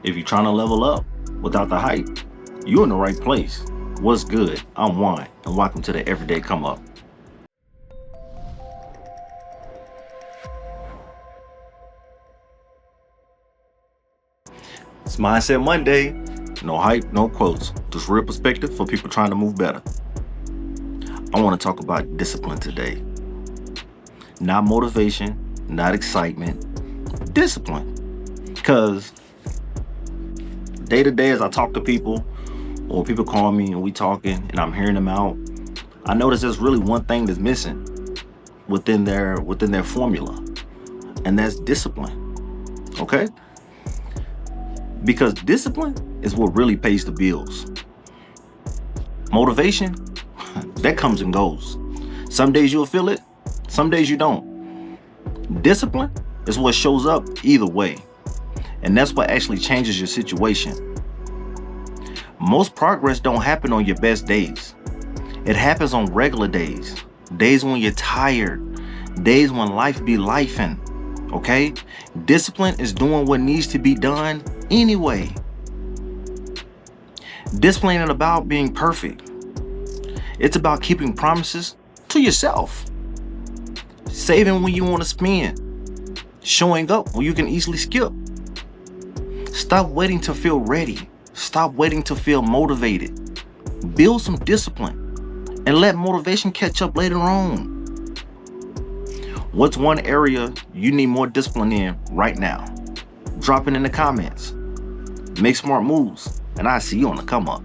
If you're trying to level up without the hype, you're in the right place. What's good? I'm Juan, and welcome to the Everyday Come Up. It's Mindset Monday. No hype, no quotes. Just real perspective for people trying to move better. I want to talk about discipline today. Not motivation, not excitement, discipline. Because day to day as I talk to people, or people call me and we talking and I'm hearing them out, I notice there's really one thing that's missing within their formula, and that's discipline. Okay? Because discipline is what really pays the bills. Motivation, that comes and goes. Some days you'll feel it, some days you don't. Discipline is what shows up either way, and that's what actually changes your situation. Most progress don't happen on your best days. It happens on regular days. Days when you're tired. Days when life be lifing. Okay? Discipline is doing what needs to be done anyway. Discipline ain't about being perfect. It's about keeping promises to yourself. Saving when you want to spend. Showing up when you can easily skip. Stop waiting to feel ready. Stop waiting to feel motivated. Build some discipline and let motivation catch up later on. What's one area you need more discipline in right now? Drop it in the comments. Make smart moves, and I see you on the come up.